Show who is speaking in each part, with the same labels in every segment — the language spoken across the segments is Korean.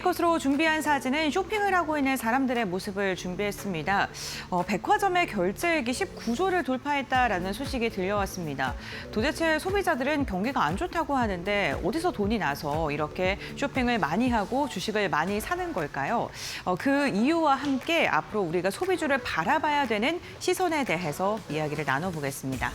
Speaker 1: 것으로 준비한 사진은 쇼핑을 하고 있는 사람들의 모습을 준비했습니다. 백화점의 결제액이 19조를 돌파했다라는 소식이 들려왔습니다. 도대체 소비자들은 경기가 안 좋다고 하는데 어디서 돈이 나서 이렇게 쇼핑을 많이 하고 주식을 많이 사는 걸까요? 그 이유와 함께 앞으로 우리가 소비주를 바라봐야 되는 시선에 대해서 이야기를 나눠보겠습니다.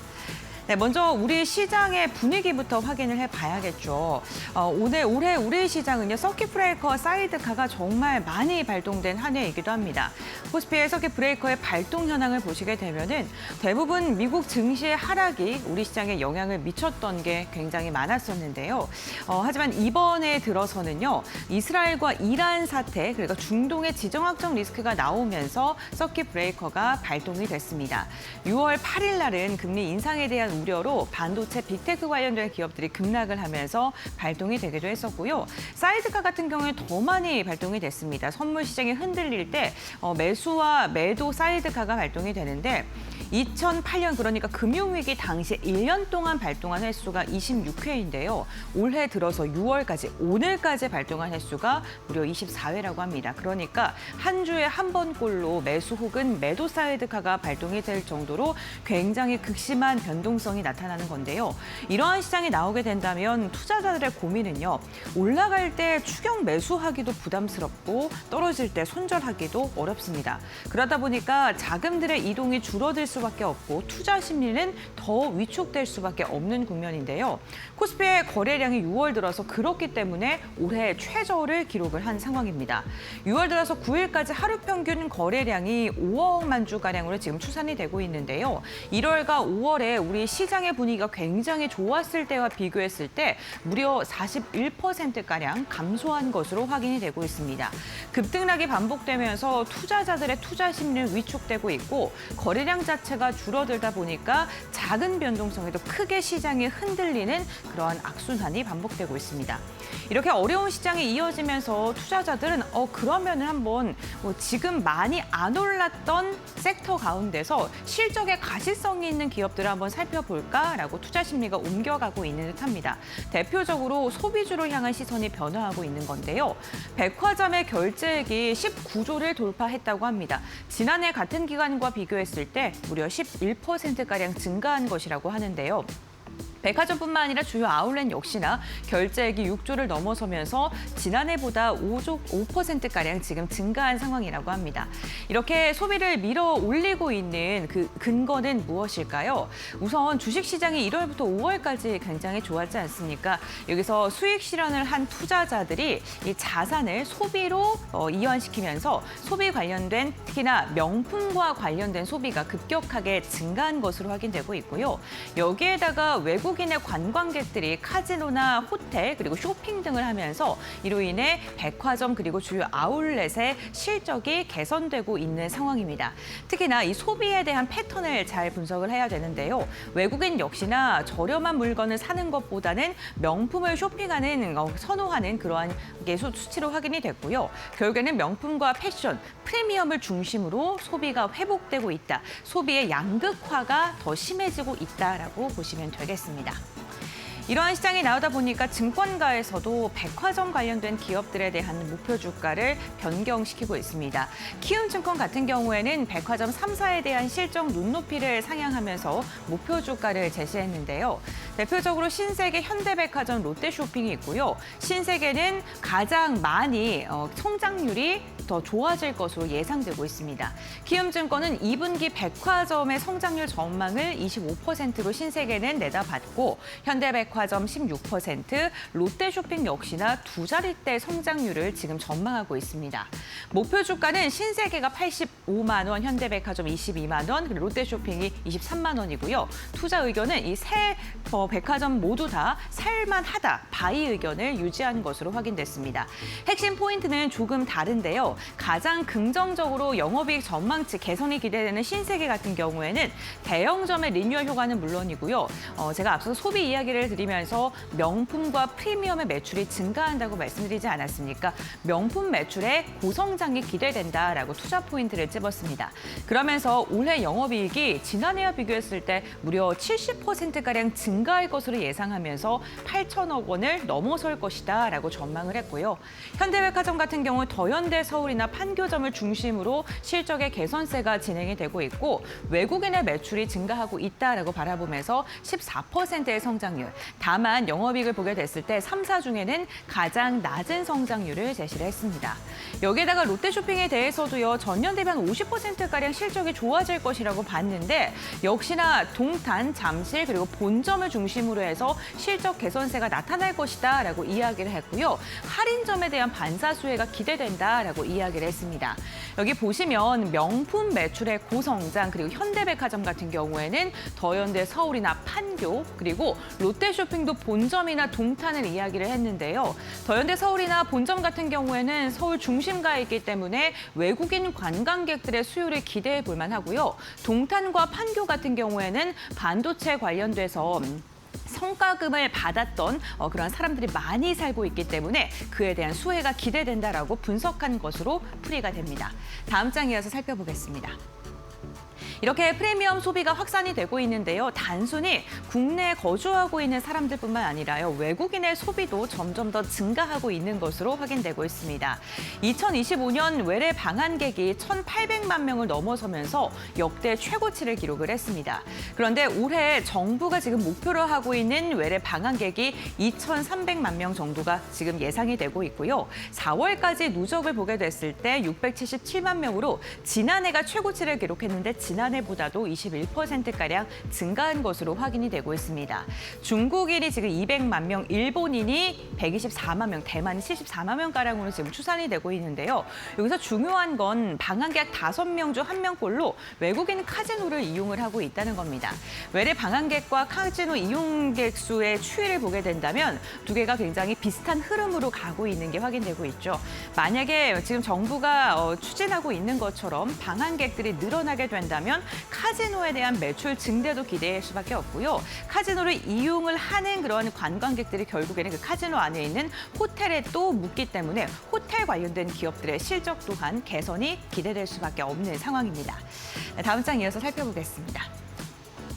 Speaker 1: 네, 먼저 우리 시장의 분위기부터 확인을 해봐야겠죠. 올해 우리 시장은요, 서킷 브레이커 사이드카가 정말 많이 발동된 한 해이기도 합니다. 코스피의 서킷 브레이커의 발동 현황을 보시게 되면은 대부분 미국 증시의 하락이 우리 시장에 영향을 미쳤던 게 굉장히 많았었는데요. 하지만 이번에 들어서는요, 이스라엘과 이란 사태, 그리고 중동의 지정학적 리스크가 나오면서 서킷 브레이커가 발동이 됐습니다. 6월 8일 날은 금리 인상에 대한 우려로 반도체 빅테크 관련된 기업들이 급락을 하면서 발동이 되기도 했었고요. 사이드카 같은 경우에 더 많이 발동이 됐습니다. 선물 시장이 흔들릴 때 매수와 매도 사이드카가 발동이 되는데 2008년 그러니까 금융위기 당시 1년 동안 발동한 횟수가 26회인데요. 올해 들어서 6월까지 오늘까지 발동한 횟수가 무려 24회라고 합니다. 그러니까 한 주에 한 번꼴로 매수 혹은 매도 사이드카가 발동이 될 정도로 굉장히 극심한 변동성이 나타나는 건데요. 이러한 시장이 나오게 된다면 투자자들의 고민은요. 올라갈 때 추격 매수하기도 부담스럽고 떨어질 때 손절하기도 어렵습니다. 그러다 보니까 자금들의 이동이 줄어들 수밖에 없고 투자 심리는 더 위축될 수밖에 없는 국면인데요. 코스피의 거래량이 6월 들어서 그렇기 때문에 올해 최저를 기록을 한 상황입니다. 6월 들어서 9일까지 하루 평균 거래량이 5억만 주가량으로 지금 추산이 되고 있는데요. 1월과 5월에 우리 시장의 분위기가 굉장히 좋았을 때와 비교했을 때 무려 41%가량 감소한 것으로 확인이 되고 있습니다. 급등락이 반복되면서 투자자들의 투자 심리는 위축되고 있고 거래량 자체가 줄어들다 보니까 작은 변동성에도 크게 시장이 흔들리는 그러한 악순환이 반복되고 있습니다. 이렇게 어려운 시장이 이어지면서 투자자들은 그러면은 한번 지금 많이 안 올랐던 섹터 가운데서 실적에 가시성이 있는 기업들을 한번 살펴볼까라고 투자 심리가 옮겨가고 있는 듯합니다. 대표적으로 소비주를 향한 시선이 변화하고 있는 건데요. 백화점의 결제액이 19조를 돌파했다고 합니다. 지난해 같은 기간과 비교했을 때 무려 11%가량 증가한 것이라고 하는데요. 백화점뿐만 아니라 주요 아울렛 역시나 결제액이 6조를 넘어서면서 지난해보다 5%가량 지금 증가한 상황이라고 합니다. 이렇게 소비를 밀어 올리고 있는 그 근거는 무엇일까요? 우선 주식시장이 1월부터 5월까지 굉장히 좋았지 않습니까? 여기서 수익 실현을 한 투자자들이 이 자산을 소비로 이완시키면서 소비 관련된 특히나 명품과 관련된 소비가 급격하게 증가한 것으로 확인되고 있고요. 여기에다가 외국인의 관광객들이 카지노나 호텔 그리고 쇼핑 등을 하면서 이로 인해 백화점 그리고 주요 아울렛의 실적이 개선되고 있는 상황입니다. 특히나 이 소비에 대한 패턴을 잘 분석을 해야 되는데요. 외국인 역시나 저렴한 물건을 사는 것보다는 명품을 쇼핑하는 선호하는 그러한 게 수치로 확인이 됐고요. 결국에는 명품과 패션, 프리미엄을 중심으로 소비가 회복되고 있다. 소비의 양극화가 더 심해지고 있다라고 보시면 되겠습니다. 이러한 시장이 나오다 보니까 증권가에서도 백화점 관련된 기업들에 대한 목표 주가를 변경시키고 있습니다. 키움증권 같은 경우에는 백화점 3사에 대한 실적 눈높이를 상향하면서 목표 주가를 제시했는데요. 대표적으로 신세계, 현대백화점, 롯데쇼핑이 있고요. 신세계는 가장 많이 성장률이 더 좋아질 것으로 예상되고 있습니다. 키움증권은 2분기 백화점의 성장률 전망을 25%로 신세계는 내다봤고 현대백화점 16%, 롯데쇼핑 역시나 두 자릿대 성장률을 지금 전망하고 있습니다. 목표 주가는 신세계가 85만 원, 현대백화점 22만 원, 그리고 롯데쇼핑이 23만 원이고요. 투자 의견은 이 세 백화점 모두 다 살만하다, 바이 의견을 유지한 것으로 확인됐습니다. 핵심 포인트는 조금 다른데요. 가장 긍정적으로 영업이익 전망치 개선이 기대되는 신세계 같은 경우에는 대형점의 리뉴얼 효과는 물론이고요. 제가 앞서 소비 이야기를 드리면서 내리면서 명품과 프리미엄의 매출이 증가한다고 말씀드리지 않았습니까? 명품 매출에 고성장이 기대된다라고 투자 포인트를 찝었습니다. 그러면서 올해 영업이익이 지난해와 비교했을 때 무려 70%가량 증가할 것으로 예상하면서 8천억 원을 넘어설 것이다라고 전망을 했고요. 현대백화점 같은 경우 더현대 서울이나 판교점을 중심으로 실적의 개선세가 진행이 되고 있고 외국인의 매출이 증가하고 있다라고 바라보면서 14%의 성장률. 다만 영업이익을 보게 됐을 때 3사 중에는 가장 낮은 성장률을 제시를 했습니다. 여기에다가 롯데쇼핑에 대해서도요. 전년 대비 한 50%가량 실적이 좋아질 것이라고 봤는데 역시나 동탄, 잠실 그리고 본점을 중심으로 해서 실적 개선세가 나타날 것이다라고 이야기를 했고요. 할인점에 대한 반사 수혜가 기대된다라고 이야기를 했습니다. 여기 보시면 명품 매출의 고성장 그리고 현대백화점 같은 경우에는 더현대 서울이나 판교 그리고 롯데쇼핑도 본점이나 동탄을 이야기를 했는데요. 더현대 서울이나 본점 같은 경우에는 서울 중심가에 있기 때문에 외국인 관광객들의 수요를 기대해 볼 만하고요. 동탄과 판교 같은 경우에는 반도체 관련돼서 성과금을 받았던 그런 사람들이 많이 살고 있기 때문에 그에 대한 수혜가 기대된다라고 분석한 것으로 풀이가 됩니다. 다음 장 이어서 살펴보겠습니다. 이렇게 프리미엄 소비가 확산이 되고 있는데요. 단순히 국내에 거주하고 있는 사람들뿐만 아니라요. 외국인의 소비도 점점 더 증가하고 있는 것으로 확인되고 있습니다. 2025년 외래 방한객이 1,800만 명을 넘어서면서 역대 최고치를 기록을 했습니다. 그런데 올해 정부가 지금 목표로 하고 있는 외래 방한객이 2,300만 명 정도가 지금 예상이 되고 있고요. 4월까지 누적을 보게 됐을 때 677만 명으로 지난해가 최고치를 기록했는데 지난해보다도 21%가량 증가한 것으로 확인이 되고 있습니다. 중국인이 지금 200만 명, 일본인이 124만 명, 대만이 74만 명가량으로 지금 추산이 되고 있는데요. 여기서 중요한 건 방한객 5명 중 1명꼴로 외국인 카지노를 이용을 하고 있다는 겁니다. 외래 방한객과 카지노 이용객 수의 추이를 보게 된다면 두 개가 굉장히 비슷한 흐름으로 가고 있는 게 확인되고 있죠. 만약에 지금 정부가 추진하고 있는 것처럼 방한객들이 늘어나게 된다면 카지노에 대한 매출 증대도 기대할 수밖에 없고요. 카지노를 이용을 하는 그런 관광객들이 결국에는 그 카지노 안에 있는 호텔에 또 묵기 때문에 호텔 관련된 기업들의 실적 또한 개선이 기대될 수밖에 없는 상황입니다. 다음 장 이어서 살펴보겠습니다.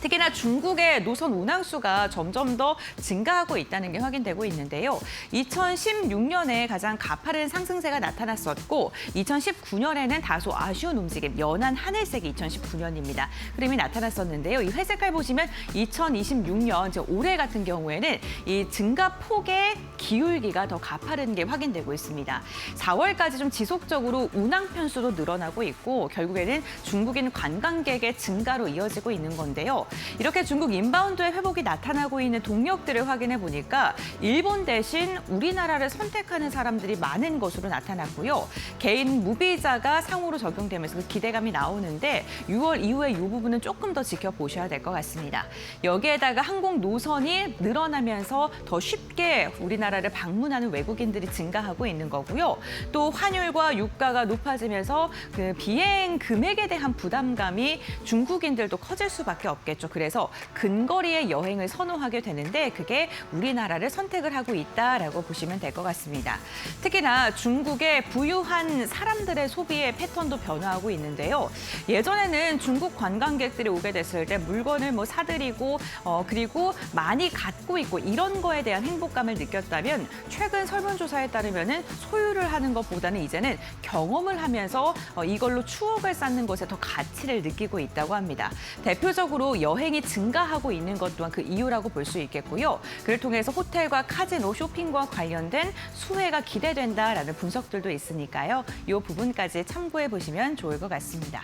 Speaker 1: 특히나 중국의 노선 운항수가 점점 더 증가하고 있다는 게 확인되고 있는데요. 2016년에 가장 가파른 상승세가 나타났었고 2019년에는 다소 아쉬운 움직임, 연한 하늘색이 2019년입니다. 흐름이 나타났었는데요. 이 회색깔 보시면 2026년, 즉 올해 같은 경우에는 이 증가 폭의 기울기가 더 가파른 게 확인되고 있습니다. 4월까지 좀 지속적으로 운항 편수도 늘어나고 있고 결국에는 중국인 관광객의 증가로 이어지고 있는 건데요. 이렇게 중국 인바운드의 회복이 나타나고 있는 동력들을 확인해 보니까 일본 대신 우리나라를 선택하는 사람들이 많은 것으로 나타났고요. 개인 무비자가 상호로 적용되면서 그 기대감이 나오는데 6월 이후에 이 부분은 조금 더 지켜보셔야 될 것 같습니다. 여기에다가 항공 노선이 늘어나면서 더 쉽게 우리나라를 방문하는 외국인들이 증가하고 있는 거고요. 또 환율과 유가가 높아지면서 그 비행 금액에 대한 부담감이 중국인들도 커질 수밖에 없겠죠. 그래서 근거리의 여행을 선호하게 되는데 그게 우리나라를 선택을 하고 있다라고 보시면 될 것 같습니다. 특히나 중국의 부유한 사람들의 소비의 패턴도 변화하고 있는데요. 예전에는 중국 관광객들이 오게 됐을 때 물건을 사드리고 그리고 많이 갖고 있고 이런 거에 대한 행복감을 느꼈다면 최근 설문조사에 따르면은 소유를 하는 것보다는 이제는 경험을 하면서 이걸로 추억을 쌓는 것에 더 가치를 느끼고 있다고 합니다. 대표적으로 여행이 증가하고 있는 것 또한 그 이유라고 볼 수 있겠고요. 그를 통해서 호텔과 카지노, 쇼핑과 관련된 수혜가 기대된다라는 분석들도 있으니까요. 이 부분까지 참고해 보시면 좋을 것 같습니다.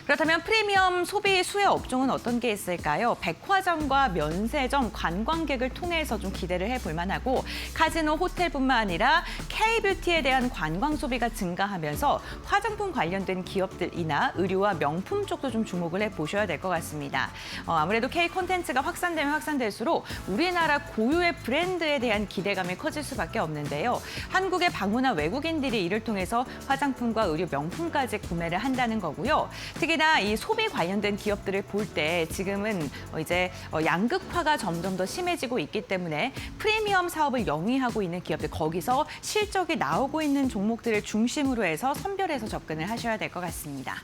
Speaker 1: 그렇다면 프리미엄 소비 수혜 업종은 어떤 게 있을까요? 백화점과 면세점, 관광객을 통해서 좀 기대를 해볼 만하고 카지노, 호텔뿐만 아니라 K뷰티에 대한 관광 소비가 증가하면서 화장품 관련된 기업들이나 의류와 명품 쪽도 좀 주목을 해보셔야 될 것 같습니다. 아무래도 K 콘텐츠가 확산되면 확산될수록 우리나라 고유의 브랜드에 대한 기대감이 커질 수밖에 없는데요. 한국에 방문한 외국인들이 이를 통해서 화장품과 의류, 명품까지 구매를 한다는 거고요. 특히 특히나 이 소비 관련된 기업들을 볼 때 지금은 이제 양극화가 점점 더 심해지고 있기 때문에 프리미엄 사업을 영위하고 있는 기업들, 거기서 실적이 나오고 있는 종목들을 중심으로 해서 선별해서 접근을 하셔야 될 것 같습니다.